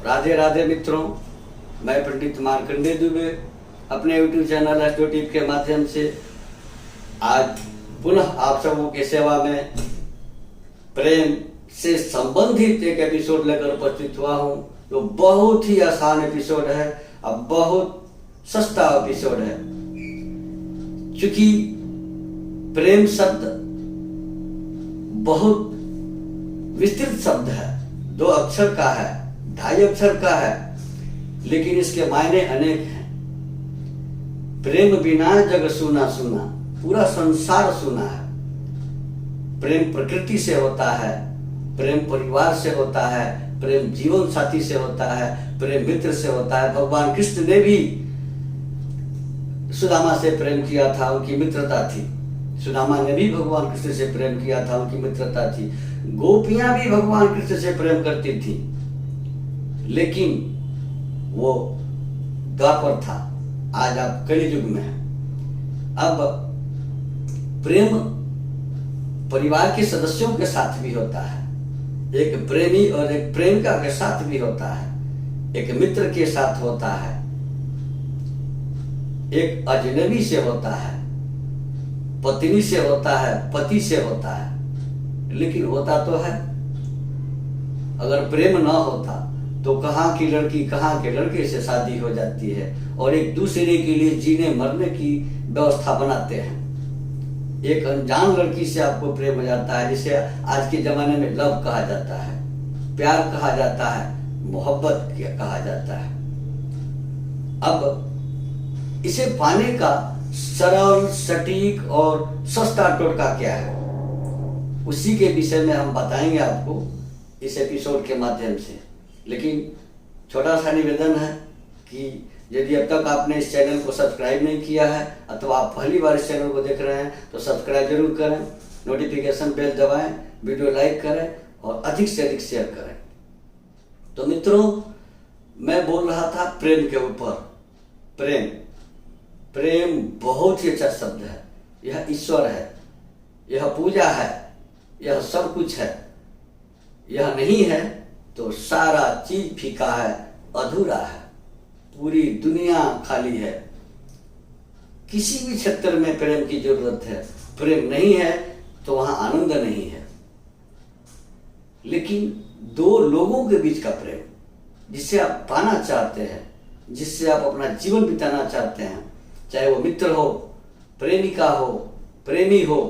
राधे राधे मित्रों, मैं पंडित मार्कंडेय दुबे अपने YouTube चैनल एस्ट्रो टिप के माध्यम से आज पुनः आप सबों की सेवा में प्रेम से संबंधित एक एपिसोड लेकर उपस्थित हुआ हूँ। जो बहुत ही आसान एपिसोड है, अब बहुत सस्ता एपिसोड है। क्योंकि प्रेम शब्द बहुत विस्तृत शब्द है, 2 अक्षर का है, 2.5 अक्षर का है, लेकिन इसके मायने अनेक हैं। प्रेम बिना जग सूना सूना, पूरा संसार सूना है। प्रेम प्रकृति से होता है, प्रेम परिवार से होता है, प्रेम जीवन साथी से होता है, प्रेम मित्र से होता है। भगवान कृष्ण ने भी सुदामा से प्रेम किया था, उनकी मित्रता थी। सुदामा ने भी भगवान कृष्ण से प्रेम किया था, उनकी मित्रता थी। गोपियां भी भगवान कृष्ण से प्रेम करती थी, लेकिन वो द्वापर था, आज आप कलियुग में हैं। अब प्रेम परिवार के सदस्यों के साथ भी होता है, एक प्रेमी और एक प्रेमिका के साथ भी होता है, एक मित्र के साथ होता है, एक अजनबी से होता है, पत्नी से होता है, पति से होता है। लेकिन होता तो है। अगर प्रेम ना होता तो कहाँ की लड़की कहाँ के लड़के से शादी हो जाती है और एक दूसरे के लिए जीने मरने की व्यवस्था बनाते हैं। एक अनजान लड़की से आपको प्रेम हो जाता है, जिसे आज के जमाने में लव कहा जाता है, प्यार कहा जाता है, मोहब्बत कहा जाता है। अब इसे पाने का सरल, सटीक और सस्ता टोटका क्या है, उसी के विषय में हम बताएंगे आपको इस एपिसोड के माध्यम से। लेकिन छोटा सा निवेदन है कि यदि अब तक आपने इस चैनल को सब्सक्राइब नहीं किया है अथवा आप पहली बार इस चैनल को देख रहे हैं तो सब्सक्राइब जरूर करें, नोटिफिकेशन बेल दबाएं, वीडियो लाइक करें और अधिक से अधिक शेयर करें। तो मित्रों, मैं बोल रहा था प्रेम के ऊपर। प्रेम बहुत ही अच्छा शब्द है। यह ईश्वर है, यह पूजा है, यह सब कुछ है। यह नहीं है तो सारा चीज फीका है, अधूरा है, पूरी दुनिया खाली है। किसी भी क्षेत्र में प्रेम की जरूरत है। प्रेम नहीं है तो वहां आनंद नहीं है। लेकिन 2 लोगों के बीच का प्रेम, जिसे आप पाना चाहते हैं, जिससे आप अपना जीवन बिताना चाहते हैं, चाहे वो मित्र हो, प्रेमिका हो, प्रेमी हो,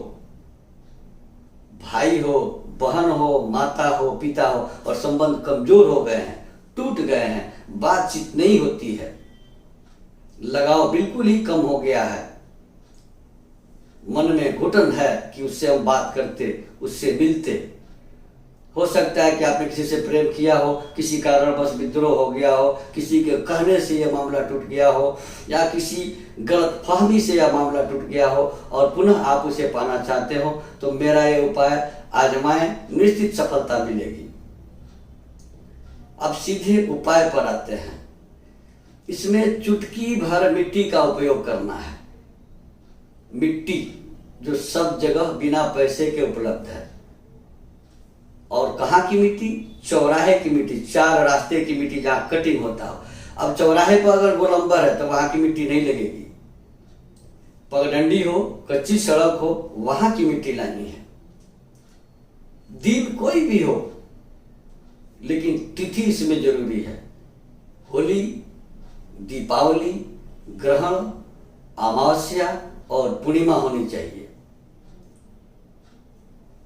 भाई हो, बहन हो, माता हो, पिता हो, और संबंध कमजोर हो गए हैं, टूट गए हैं, बातचीत नहीं होती है, लगाव बिल्कुल ही कम हो गया है, मन में घुटन है कि उससे हम बात करते, उससे मिलते। हो सकता है कि आपने किसी से प्रेम किया हो, किसी कारणवश विद्रोह हो गया हो, किसी के कहने से यह मामला टूट गया हो, या किसी गलतफहमी से यह मामला टूट गया हो और पुनः आप उसे पाना चाहते हो, तो मेरा यह उपाय आजमाएं, निश्चित सफलता मिलेगी। अब सीधे उपाय पर आते हैं। इसमें चुटकी भर मिट्टी का उपयोग करना है। मिट्टी जो सब जगह बिना पैसे के उपलब्ध है। और कहाँ की मिट्टी? चौराहे की मिट्टी, 4 रास्ते की मिट्टी, जहाँ कटिंग होता हो। अब चौराहे पर अगर गोलंबर है तो वहां की मिट्टी नहीं लगेगी। पगडंडी हो, कच्ची सड़क हो, वहां की मिट्टी लानी है। दिन कोई भी हो, लेकिन तिथि इसमें जरूरी है। होली, दीपावली, ग्रहण, अमावस्या और पूर्णिमा होनी चाहिए।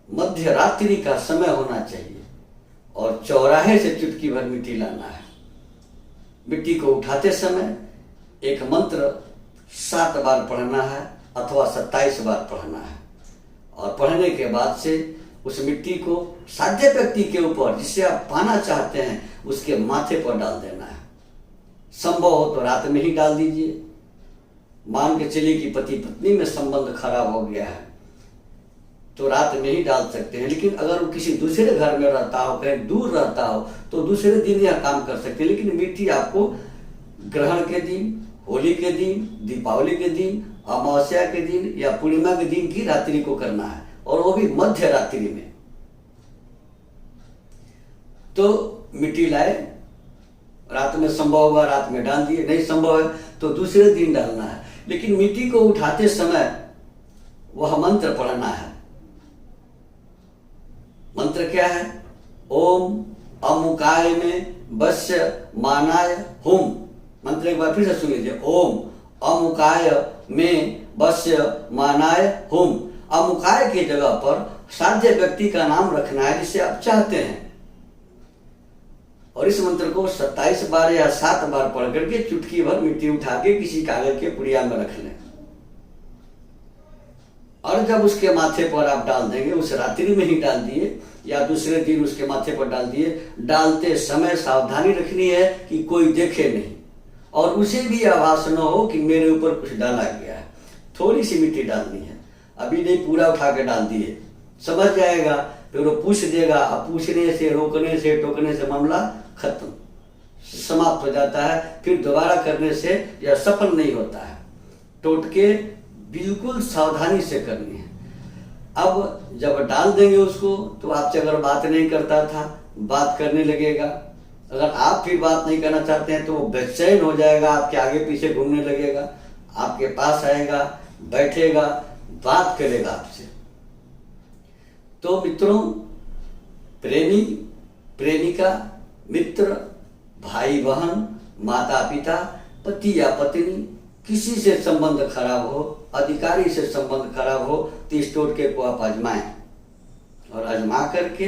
मध्य रात्रि का समय होना चाहिए और चौराहे से चुटकी भर मिट्टी लाना है। मिट्टी को उठाते समय एक मंत्र 7 बार पढ़ना है अथवा 27 बार पढ़ना है, और पढ़ने के बाद से उस मिट्टी को साध्य व्यक्ति के ऊपर, जिसे आप पाना चाहते हैं, उसके माथे पर डाल देना है। संभव हो तो रात में ही डाल दीजिए। मान के चलिए कि पति पत्नी में संबंध खराब हो गया है तो रात में ही डाल सकते हैं। लेकिन अगर वो किसी दूसरे घर में रहता हो, कहीं दूर रहता हो, तो दूसरे दिन यह काम कर सकते हैं। लेकिन मिट्टी आपको ग्रहण के दिन, होली के दिन, दीपावली के दिन, अमावस्या के दिन या पूर्णिमा के दिन की रात्रि को करना है, और वो भी मध्य रात्रि में। तो मिट्टी लाए, रात में संभव हुआ रात में डाल दिए, नहीं संभव है तो दूसरे दिन डालना है। लेकिन मिट्टी को उठाते समय वह मंत्र पढ़ना है। मंत्र क्या है? ओम अमुकाय में वस्य मानाय हुम। मंत्र एक बार फिर से सुन लीजिए। ओम अमुकाय में वस्य मानाय हुम। अमुकाय की जगह पर साध्य व्यक्ति का नाम रखना है जिसे आप चाहते हैं, और इस मंत्र को 27 बार या 7 बार पढ़ करके चुटकी भर मिट्टी उठा के किसी कागज के पुड़िया में रख लें। और जब उसके माथे पर आप डाल देंगे, उस रात्रि में ही डाल दिए या दूसरे दिन उसके माथे पर डाल दिए, डालते समय सावधानी रखनी है कि कोई देखे नहीं और उसे भी आभास न हो कि मेरे ऊपर कुछ डाला गया है। थोड़ी सी मिट्टी डालनी है, अभी नहीं पूरा उठा के डाल दिए, समझ जाएगा, फिर वो पूछ देगा। अब पूछने से, रोकने से, टोकने से मामला खत्म, समाप्त हो जाता है। फिर दोबारा करने से यह सफल नहीं होता है। टोटके बिल्कुल सावधानी से करनी है। अब जब डाल देंगे उसको तो आपसे अगर बात नहीं करता था, बात करने लगेगा। अगर आप फिर बात नहीं करना चाहते हैं तो वो बेचैन हो जाएगा, आपके आगे पीछे घूमने लगेगा, आपके पास आएगा, बैठेगा, बात करेगा आपसे। तो मित्रों, प्रेमी प्रेमिका, मित्र, भाई बहन, माता पिता, पति या पत्नी, किसी से संबंध खराब हो, अधिकारी से संबंध खराब हो तो इस टोटके को आप आजमाएं और आजमा करके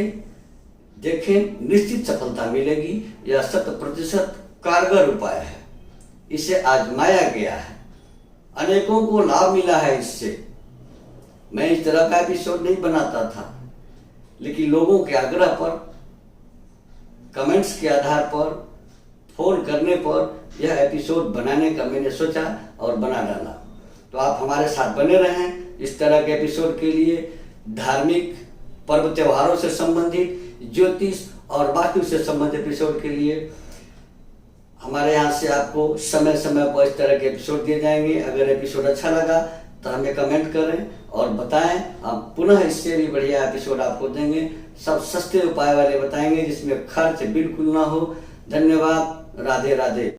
देखें, निश्चित सफलता मिलेगी। यह 100% कारगर उपाय है, इसे आजमाया गया है, अनेकों को लाभ मिला है इससे। मैं इस तरह का एपिसोड नहीं बनाता था, लेकिन लोगों के आग्रह पर, कमेंट्स के आधार पर, फोन करने पर यह एपिसोड बनाने का मैंने सोचा और बना डाला। तो आप हमारे साथ बने रहें इस तरह के एपिसोड के लिए। धार्मिक पर्व त्योहारों से संबंधित, ज्योतिष और वास्तु से संबंधित एपिसोड के लिए हमारे यहाँ से आपको समय समय पर इस तरह के एपिसोड दिए जाएंगे। अगर एपिसोड अच्छा लगा तो हमें कमेंट करें और बताएं, हम पुनः इससे भी बढ़िया एपिसोड आपको देंगे। सब सस्ते उपाय वाले बताएंगे जिसमें खर्च बिल्कुल ना हो। धन्यवाद। राधे राधे।